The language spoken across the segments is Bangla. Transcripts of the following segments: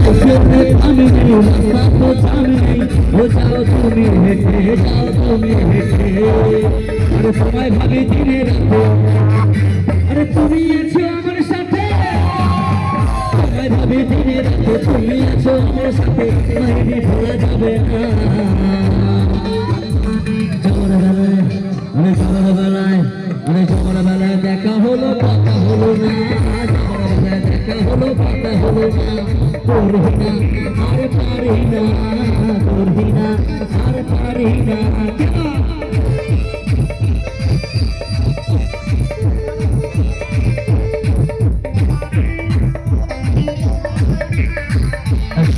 আমি নেই রাস্তা তো জানি নেই ও যাও তুমি হেঁটে যাও তুমি হেঁটে আরে সময় ভাবে দিনে রাখো আরে তুমি আছো আমার সাথে সময় ভাবে দিনে রাখো তুমি আছো আমার সাথে মাইনে ভোলা যাবে না ছোটবেলায় দেখা হলো কথা হলো না ছোটবেলায় দেখা হলো কথা হলো না করবি না আর পারি না করবি না আর পারি না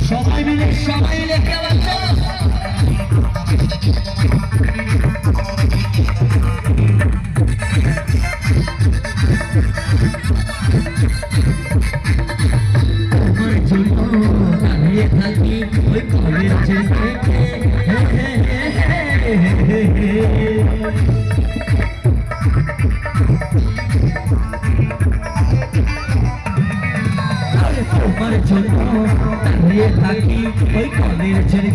সবাই মিলে কেমন থাকি ওই কলের তোমার জন্য দাঁড়িয়ে থাকি ওই কলের ছেড়ে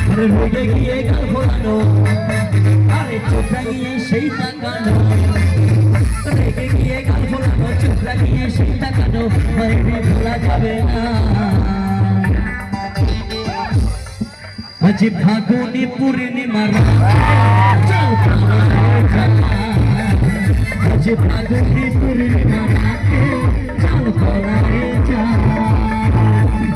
আরে রোগে গিয়ে গাল ফোলানো আরে চোখটা গিয়ে সেই তাকানো রেগে গিয়ে গাল ফোলানো চোখ লাগিয়ে সেই তাকানো মাইনে ভোলা যাবে না আজ ফাগুনি পূর্ণিমার আজ ফাগুনি পূর্ণিমার চাল পড়ারে যা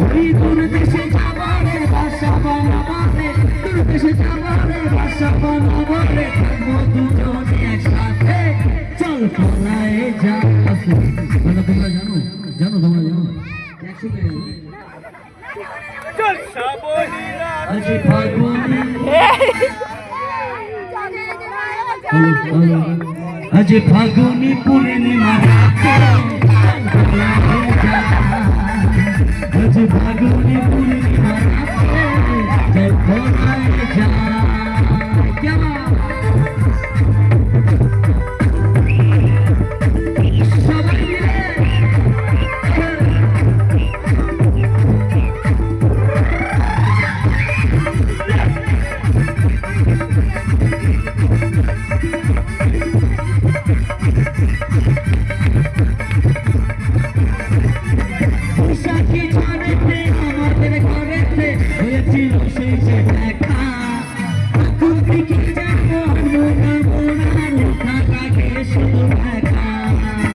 ওই দূর দেশে যাবারে বাসা বানাবারে দূর দেশে যাবারে বাসা বানাবারে থাকবো দুজনে একসাথে চল পড়ারে যা তোমরা জানো তোমরা জানো আজ ফাগুনি আজ ফাগুনি পূর্ণিমা আজ ফাগুনি পূর্ণিমা